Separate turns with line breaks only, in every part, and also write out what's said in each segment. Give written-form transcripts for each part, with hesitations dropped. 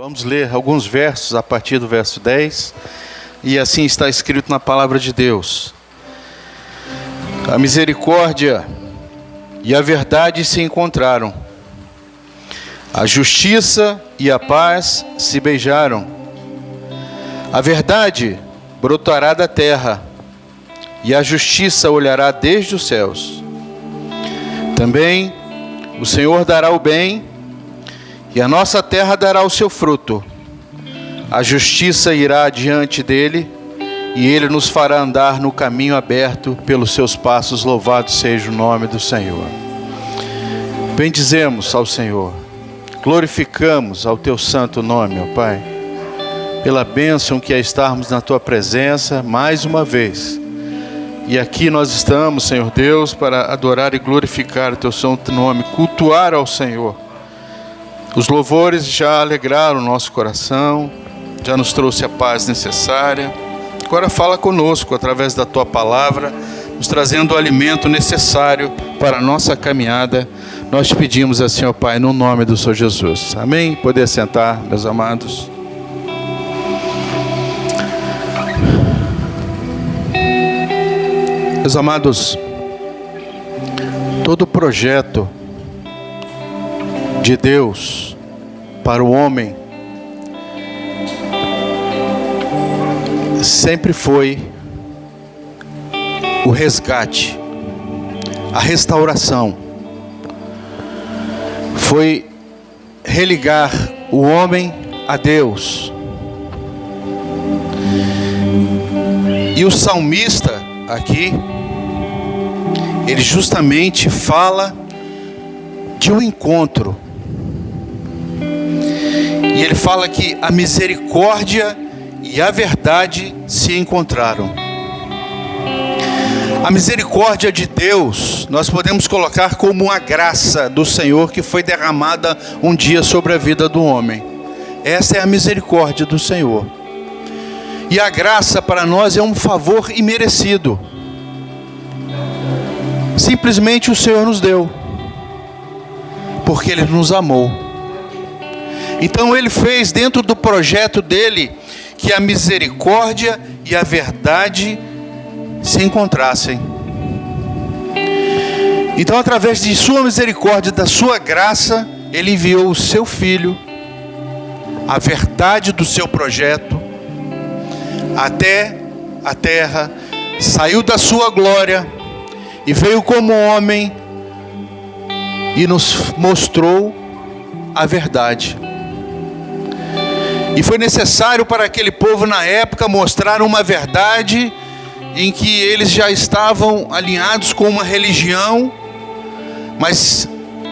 Vamos ler alguns versos a partir do verso 10. E assim está escrito na palavra de Deus: a misericórdia e a verdade se encontraram, a justiça e a paz se beijaram. A verdade brotará da terra, e a justiça olhará desde os céus. Também o Senhor dará o bem, e a nossa terra dará o seu fruto. A justiça irá diante dele, e ele nos fará andar no caminho aberto pelos seus passos. Louvado seja o nome do Senhor. Bendizemos ao Senhor, glorificamos ao teu santo nome, ó Pai, pela bênção que é estarmos na tua presença mais uma vez. E aqui nós estamos, Senhor Deus, para adorar e glorificar o teu santo nome, cultuar ao Senhor. Os louvores já alegraram o nosso coração, já nos trouxe a paz necessária. Agora fala conosco através da tua palavra, nos trazendo o alimento necessário para a nossa caminhada. Nós te pedimos assim, ó Pai, no nome do Senhor Jesus. Amém? Poder sentar, meus amados. Meus amados, todo projeto de Deus para o homem sempre foi o resgate, a restauração. Foi religar o homem a Deus. E o salmista aqui, ele justamente fala de um encontro. E ele fala que a misericórdia e a verdade se encontraram. A misericórdia de Deus nós podemos colocar como uma graça do Senhor que foi derramada um dia sobre a vida do homem. Essa é a misericórdia do Senhor. E a graça para nós é um favor imerecido. Simplesmente o Senhor nos deu, porque Ele nos amou. Então Ele fez dentro do projeto dEle que a misericórdia e a verdade se encontrassem. Então, através de sua misericórdia, da sua graça, Ele enviou o seu Filho, a verdade do seu projeto, até a terra, saiu da sua glória e veio como homem e nos mostrou a verdade. E foi necessário para aquele povo na época mostrar uma verdade em que eles já estavam alinhados com uma religião, mas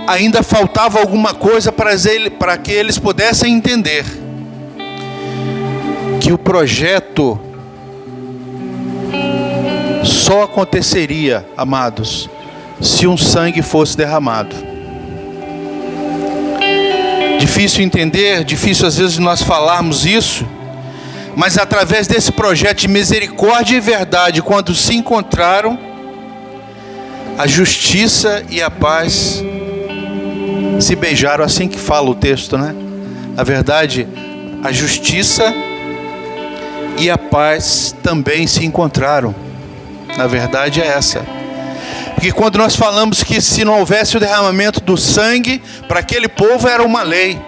ainda faltava alguma coisa para que eles pudessem entender que o projeto só aconteceria, amados, se um sangue fosse derramado. Difícil entender, difícil às vezes nós falarmos isso, mas através desse projeto de misericórdia e verdade, quando se encontraram, a justiça e a paz se beijaram, assim que fala o texto, né? Na verdade, a justiça e a paz também se encontraram. Na verdade é essa. Porque quando nós falamos que se não houvesse o derramamento do sangue, para aquele povo era uma lei.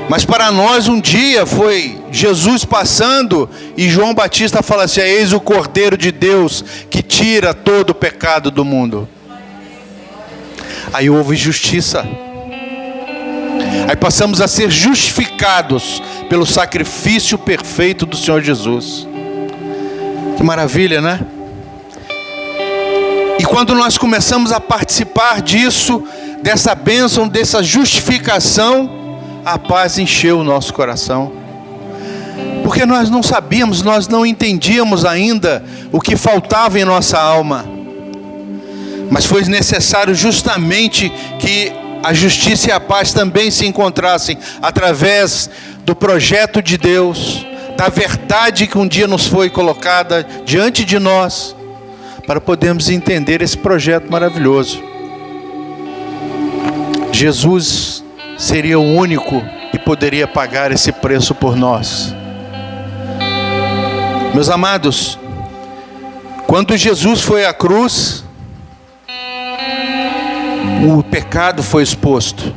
Mas para nós um dia foi Jesus passando e João Batista fala assim: eis o Cordeiro de Deus que tira todo o pecado do mundo. Aí houve justiça. Aí passamos a ser justificados pelo sacrifício perfeito do Senhor Jesus. Que maravilha, né? E quando nós começamos a participar disso, dessa bênção, dessa justificação, a paz encheu o nosso coração. Porque nós não sabíamos, nós não entendíamos ainda o que faltava em nossa alma. Mas foi necessário justamente que a justiça e a paz também se encontrassem através do projeto de Deus, da verdade que um dia nos foi colocada diante de nós, para podermos entender esse projeto maravilhoso. Jesus seria o único e poderia pagar esse preço por nós. Meus amados, quando Jesus foi à cruz, o pecado foi exposto.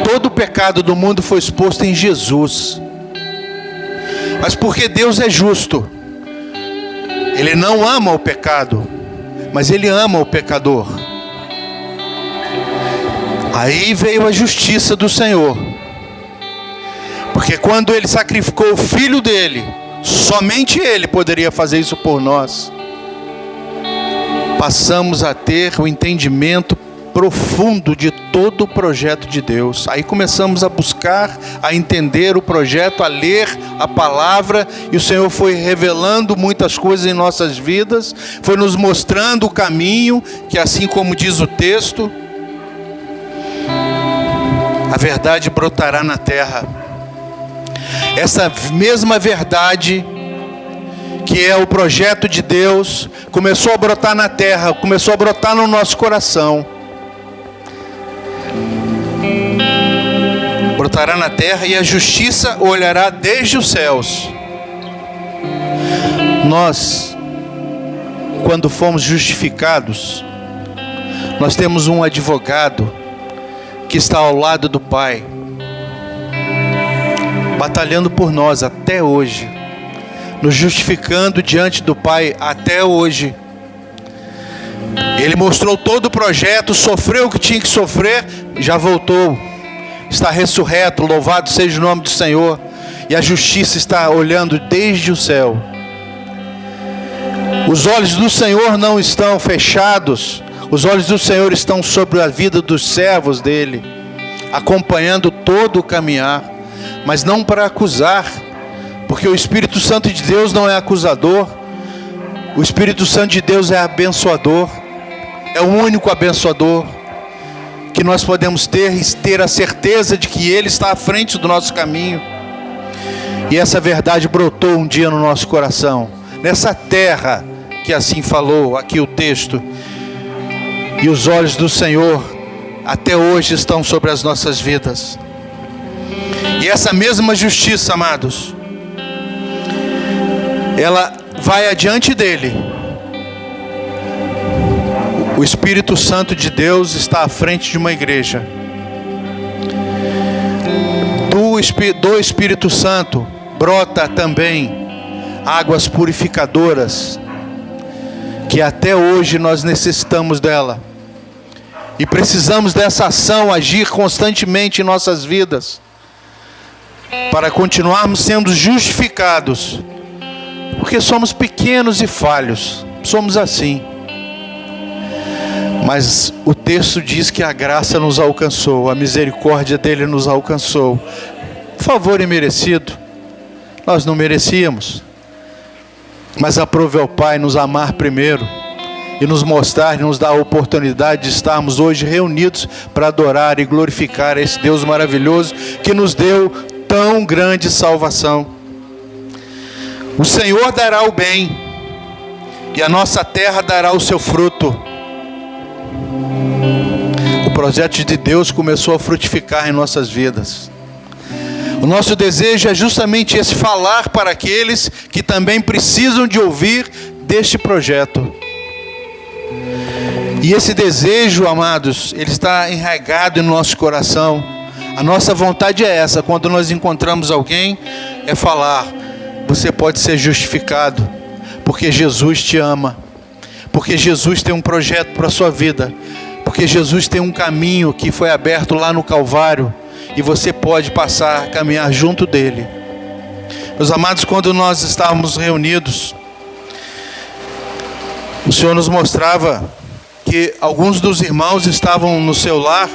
Todo o pecado do mundo foi exposto em Jesus. Mas porque Deus é justo, Ele não ama o pecado, mas Ele ama o pecador. Aí veio a justiça do Senhor. Porque quando Ele sacrificou o Filho dEle, somente Ele poderia fazer isso por nós. Passamos a ter o entendimento profundo de todo o projeto de Deus. Aí começamos a buscar, a entender o projeto, a ler a palavra, e o Senhor foi revelando muitas coisas em nossas vidas, foi nos mostrando o caminho, que assim como diz o texto, a verdade brotará na terra. Essa mesma verdade, que é o projeto de Deus, começou a brotar na terra, começou a brotar no nosso coração. Brotará na terra e a justiça olhará desde os céus. Nós, quando fomos justificados, nós temos um advogado que está ao lado do Pai, batalhando por nós até hoje, nos justificando diante do Pai até hoje. Ele mostrou todo o projeto, sofreu o que tinha que sofrer, já voltou, está ressurreto, louvado seja o nome do Senhor, e a justiça está olhando desde o céu. Os olhos do Senhor não estão fechados, os olhos do Senhor estão sobre a vida dos servos dele, acompanhando todo o caminhar, mas não para acusar, porque o Espírito Santo de Deus não é acusador, o Espírito Santo de Deus é abençoador, é o único abençoador que nós podemos ter a certeza de que Ele está à frente do nosso caminho. E essa verdade brotou um dia no nosso coração, nessa terra que assim falou aqui o texto, e os olhos do Senhor até hoje estão sobre as nossas vidas. E essa mesma justiça, amados, ela vai adiante dele. O Espírito Santo de Deus está à frente de uma igreja. Do Espírito Santo brota também águas purificadoras, que até hoje nós necessitamos dela. E precisamos dessa ação agir constantemente em nossas vidas, para continuarmos sendo justificados, porque somos pequenos e falhos, somos assim. Mas o texto diz que a graça nos alcançou, a misericórdia dele nos alcançou. Favor imerecido, nós não merecíamos, mas aprove ao Pai nos amar primeiro, e nos mostrar, e nos dar a oportunidade de estarmos hoje reunidos para adorar e glorificar esse Deus maravilhoso que nos deu tão grande salvação. O Senhor dará o bem, e a nossa terra dará o seu fruto. O projeto de Deus começou a frutificar em nossas vidas. O nosso desejo é justamente esse, falar para aqueles que também precisam de ouvir deste projeto. E esse desejo, amados, ele está enraizado no nosso coração. A nossa vontade é essa, quando nós encontramos alguém, é falar: você pode ser justificado, porque Jesus te ama, porque Jesus tem um projeto para a sua vida, porque Jesus tem um caminho que foi aberto lá no Calvário, e você pode passar a caminhar junto dele. Meus amados, quando nós estávamos reunidos, o Senhor nos mostrava que alguns dos irmãos estavam no seu lar,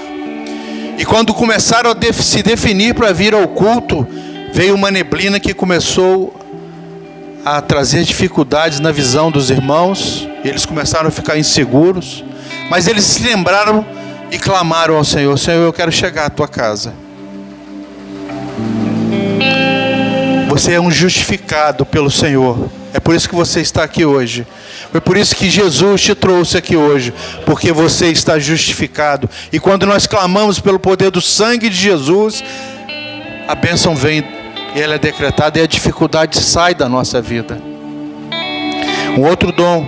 e quando começaram a se definir para vir ao culto, veio uma neblina que começou a trazer dificuldades na visão dos irmãos. Eles começaram a ficar inseguros, mas eles se lembraram e clamaram ao Senhor: Senhor, eu quero chegar à tua casa. Você é um justificado pelo Senhor. É por isso que você está aqui hoje. Foi por isso que Jesus te trouxe aqui hoje, porque você está justificado. E quando nós clamamos pelo poder do sangue de Jesus, a bênção vem e ela é decretada e a dificuldade sai da nossa vida. Um outro dom,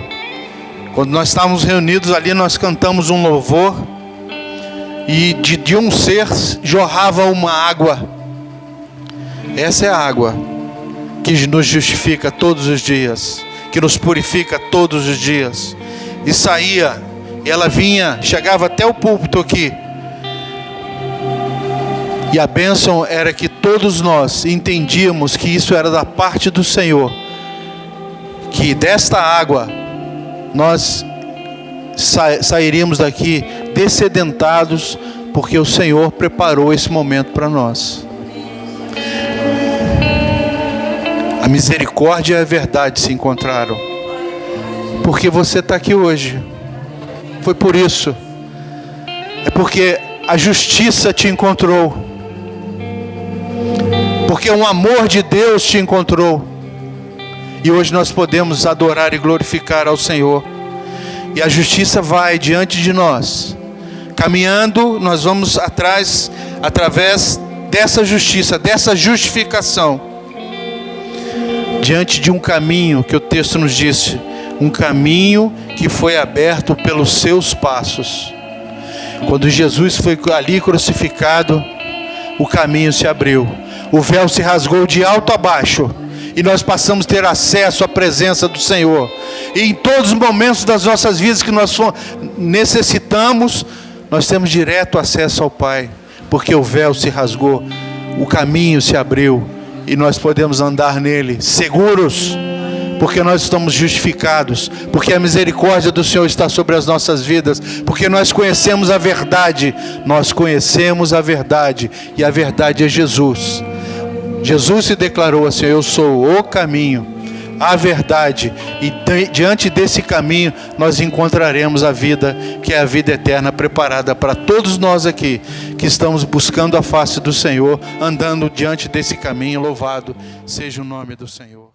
quando nós estávamos reunidos ali, nós cantamos um louvor e de um ser jorrava uma água. Essa é a água que nos justifica todos os dias, que nos purifica todos os dias. E saía, e ela vinha, chegava até o púlpito aqui. E a bênção era que todos nós entendíamos que isso era da parte do Senhor, que desta água nós sairíamos daqui dessedentados, porque o Senhor preparou esse momento para nós. A misericórdia e a verdade se encontraram. Porque você está aqui hoje. Foi por isso. É porque a justiça te encontrou. Porque um amor de Deus te encontrou. E hoje nós podemos adorar e glorificar ao Senhor. E a justiça vai diante de nós. Caminhando, nós vamos atrás, através dessa justiça, dessa justificação. Diante de um caminho que o texto nos disse, um caminho que foi aberto pelos seus passos. Quando Jesus foi ali crucificado, o caminho se abriu, o véu se rasgou de alto a baixo, e nós passamos a ter acesso à presença do Senhor. E em todos os momentos das nossas vidas que nós necessitamos, nós temos direto acesso ao Pai, porque o véu se rasgou, o caminho se abriu, e nós podemos andar nele, seguros, porque nós estamos justificados, porque a misericórdia do Senhor está sobre as nossas vidas, porque nós conhecemos a verdade, e a verdade é Jesus. Jesus se declarou assim: eu sou o caminho, a verdade, e diante desse caminho nós encontraremos a vida, que é a vida eterna, preparada para todos nós aqui, que estamos buscando a face do Senhor, andando diante desse caminho. Louvado seja o nome do Senhor.